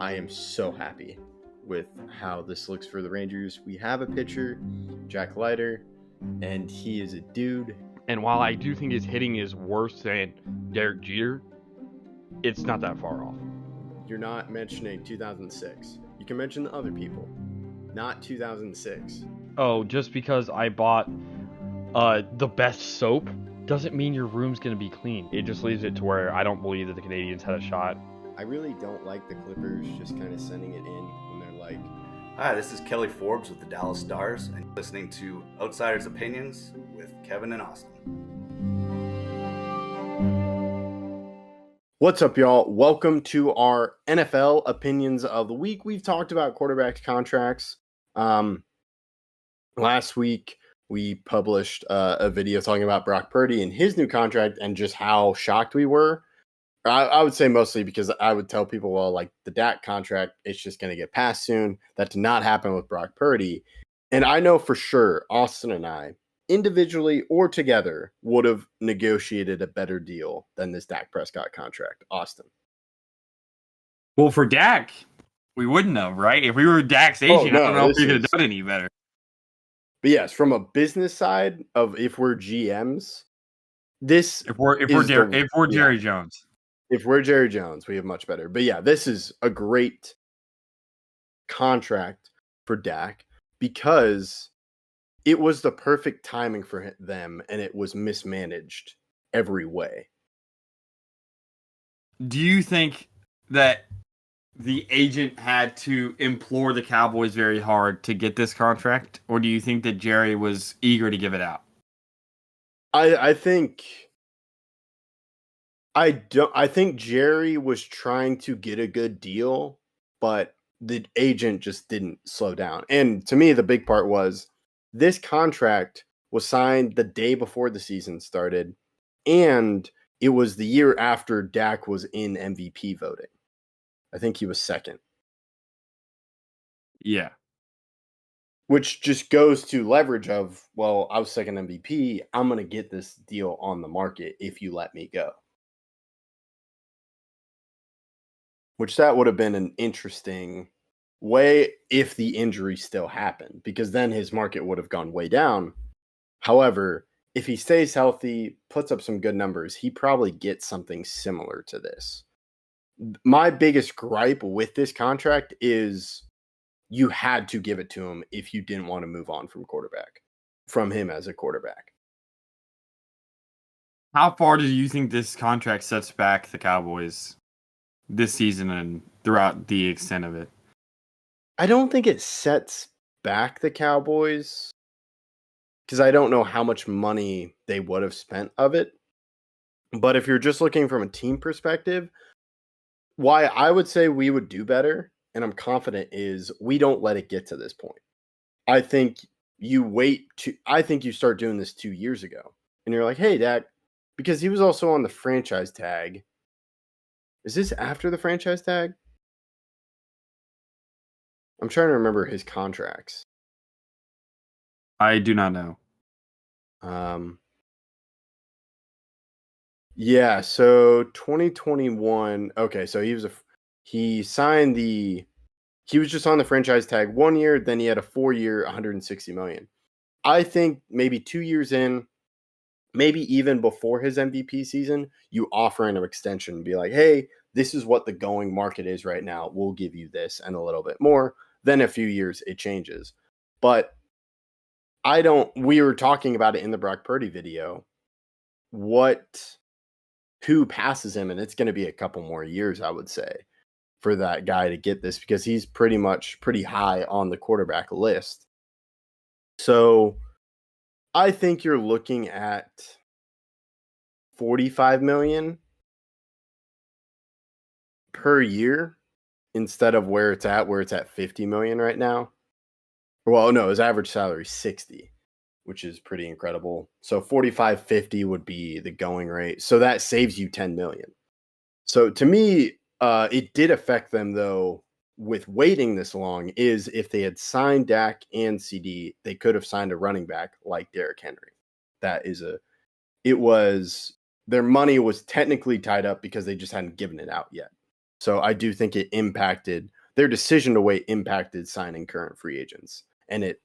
I am so happy with how this looks for the Rangers. We have a pitcher, Jack Leiter, and he is a dude. And while I do think his hitting is worse than Derek Jeter, it's not that far off. You're not mentioning 2006. You can mention the other people, not 2006. Oh, just because I bought the best soap doesn't mean your room's going to be clean. It just leaves it to where I don't believe that the Canadians had a shot. I really don't like the Clippers just kind of sending it in when they're like... Hi, this is Kelly Forbes with the Dallas Stars, and you're listening to Outsiders Opinions with Kevin and Austin. What's up, y'all? Welcome to our NFL Opinions of the Week. We've talked about quarterbacks' contracts. Last week, we published a video talking about Brock Purdy and his new contract and just how shocked we were. I would say mostly because I would tell people, well, like the Dak contract, it's just going to get passed soon. That did not happen with Brock Purdy. And I know for sure Austin and I, individually or together, would have negotiated a better deal than this Dak Prescott contract. Austin. Well, for Dak, we wouldn't have, right? If we were Dak's agent, I don't know if we could have done any better. But yes, from a business side of if we're GMs, this if we're Jerry Jones. If we're Jerry Jones, we have much better. But yeah, this is a great contract for Dak because it was the perfect timing for them and it was mismanaged every way. Do you think that the agent had to implore the Cowboys very hard to get this contract? Or do you think that Jerry was eager to give it out? I think Jerry was trying to get a good deal, but the agent just didn't slow down. And to me, the big part was this contract was signed the day before the season started, and it was the year after Dak was in MVP voting. I think he was second. Yeah. Which just goes to leverage of, well, I was second MVP. I'm going to get this deal on the market if you let me go. Which that would have been an interesting way if the injury still happened, because then his market would have gone way down. However, if he stays healthy, puts up some good numbers, he probably gets something similar to this. My biggest gripe with this contract is you had to give it to him if you didn't want to move on from him as a quarterback. How far do you think this contract sets back the Cowboys this season and throughout the extent of it? I don't think it sets back the Cowboys because I don't know how much money they would have spent of it. But if you're just looking from a team perspective, why I would say we would do better, and I'm confident, is we don't let it get to this point. I think you start doing this 2 years ago, and you're like, hey, Dak, because he was also on the franchise tag. Is this after the franchise tag? I'm trying to remember his contracts. I do not know. Yeah, so 2021. Okay, so he was just on the franchise tag 1 year, then he had a 4-year, $160 million. I think maybe 2 years in, maybe even before his MVP season, you offer an extension and be like, hey, this is what the going market is right now. We'll give you this and a little bit more. Then a few years, it changes. But we were talking about it in the Brock Purdy video. Who passes him? And it's going to be a couple more years, I would say, for that guy to get this because he's pretty high on the quarterback list. So I think you're looking at $45 million per year instead of where it's at $50 million right now. Well, no, his average salary is 60, which is pretty incredible. So 45-50 would be the going rate. So that saves you $10 million. So to me, it did affect them though with waiting this long. Is if they had signed Dak and CD, they could have signed a running back like Derrick Henry. Their money was technically tied up because they just hadn't given it out yet. So I do think it impacted their decision to wait, impacted signing current free agents, and it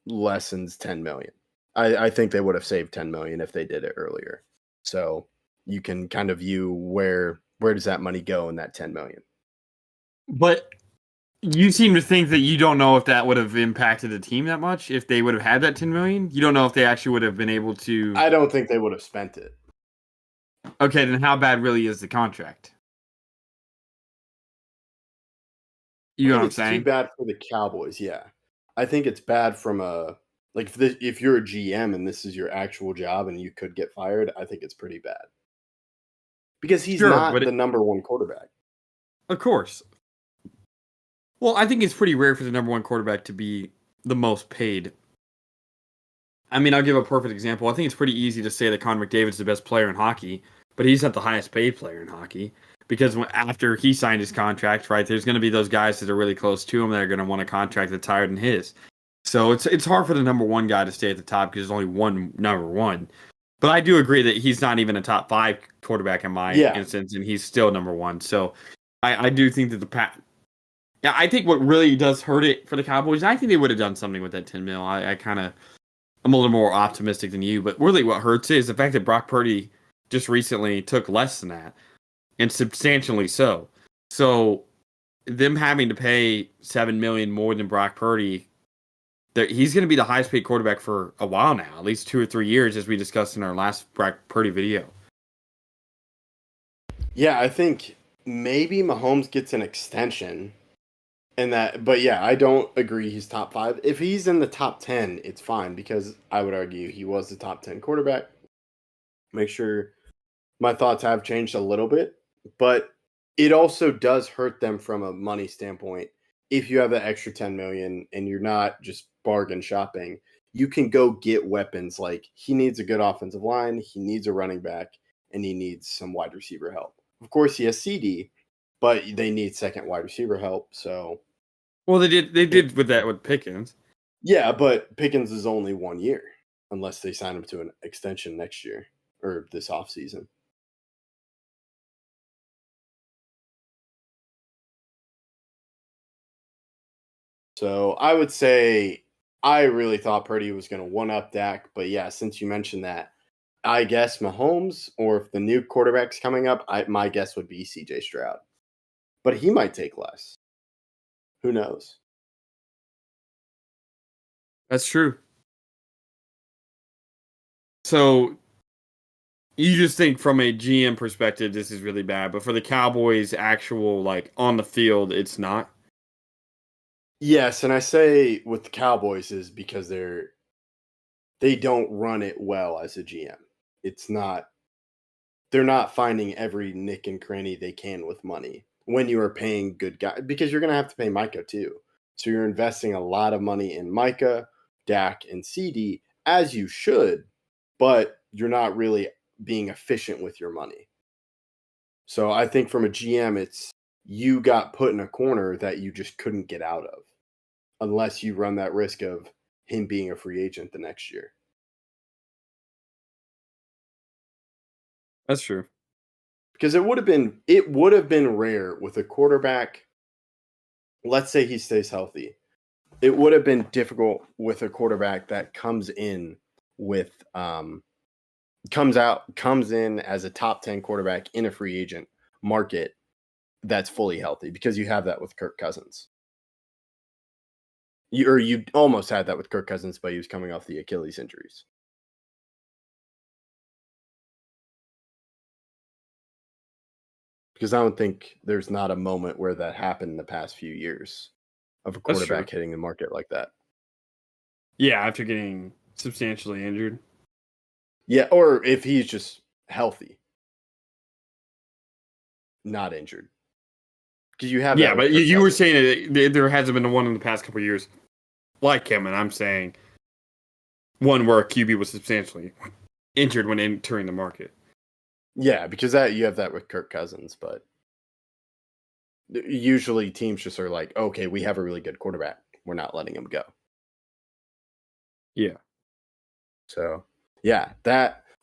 lessens 10 million. I think they would have saved 10 million if they did it earlier. So you can kind of view where does that money go in that 10 million. But you seem to think that you don't know if that would have impacted the team that much if they would have had that 10 million. You don't know if they actually would have been able to. I don't think they would have spent it. Okay, then how bad really is the contract? You know what I'm It's saying? too bad for the Cowboys. Yeah, I think it's bad from a like if you're a GM and this is your actual job and you could get fired. I think it's pretty bad because he's Sure, not but the number one quarterback. of course. Well, I think it's pretty rare for the number one quarterback to be the most paid. I mean, I'll give a perfect example. I think it's pretty easy to say that Connor McDavid's the best player in hockey, but he's not the highest paid player in hockey because after he signed his contract, right, there's going to be those guys that are really close to him that are going to want a contract that's higher than his. So it's hard for the number one guy to stay at the top because there's only one number one. But I do agree that he's not even a top 5 quarterback in my instance, and he's still number one. So I do think that yeah, I think what really does hurt it for the Cowboys, I think they would have done something with that 10 mil. I'm a little more optimistic than you, but really what hurts is the fact that Brock Purdy just recently took less than that, and substantially so. So them having to pay $7 million more than Brock Purdy, he's going to be the highest paid quarterback for a while now, at least 2 or 3 years, as we discussed in our last Brock Purdy video. Yeah, I think maybe Mahomes gets an extension. But yeah, I don't agree he's top 5. If he's in the top 10, it's fine because I would argue he was the top 10 quarterback. Make sure my thoughts have changed a little bit, but it also does hurt them from a money standpoint. If you have the extra 10 million and you're not just bargain shopping, you can go get weapons like he needs a good offensive line, he needs a running back, and he needs some wide receiver help. Of course, he has CD, but they need second wide receiver help, so well, they did with that with Pickens. Yeah, but Pickens is only 1 year unless they sign him to an extension next year or this offseason. So I would say I really thought Purdy was going to one-up Dak. But yeah, since you mentioned that, I guess Mahomes, or if the new quarterback's coming up, my guess would be CJ Stroud. But he might take less. Who knows? That's true. So you just think from a GM perspective, this is really bad, but for the Cowboys, actual like on the field, it's not. Yes, and I say with the Cowboys is because they don't run it well as a GM. They're not finding every nick and cranny they can with money when you are paying good guys, because you're going to have to pay Micah too. So you're investing a lot of money in Micah, Dak, and CD, as you should, but you're not really being efficient with your money. So I think from a GM, it's you got put in a corner that you just couldn't get out of unless you run that risk of him being a free agent the next year. That's true. Because it would have been rare with a quarterback. Let's say he stays healthy. It would have been difficult with a quarterback that comes in as a top 10 quarterback in a free agent market that's fully healthy, because you have that with Kirk Cousins. You almost had that with Kirk Cousins, but he was coming off the Achilles injuries. Because I don't think there's not a moment where that happened in the past few years of a quarterback hitting the market like that. Yeah, after getting substantially injured. Yeah, or if he's just healthy, not injured. Because you have but you were saying that there hasn't been one in the past couple of years like him, and I'm saying one where a QB was substantially injured when entering the market. Yeah, because you have that with Kirk Cousins, but usually teams just are like, okay, we have a really good quarterback, we're not letting him go. Yeah. So yeah,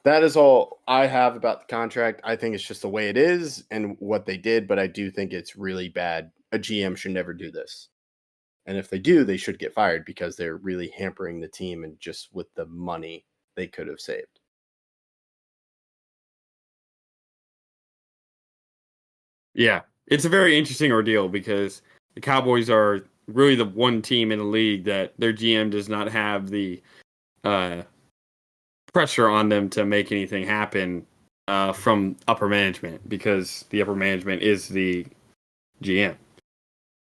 That is all I have about the contract. I think it's just the way it is and what they did, but I do think it's really bad. A GM should never do this. And if they do, they should get fired because they're really hampering the team and just with the money they could have saved. Yeah, it's a very interesting ordeal because the Cowboys are really the one team in the league that their GM does not have the pressure on them to make anything happen from upper management because the upper management is the GM.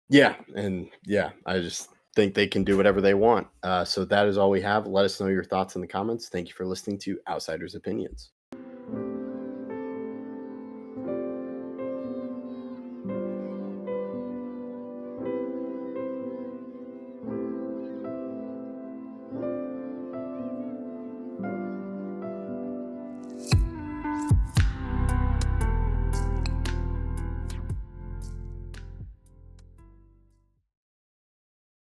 Yeah, and I just think they can do whatever they want. So that is all we have. Let us know your thoughts in the comments. Thank you for listening to Outsiders Opinions.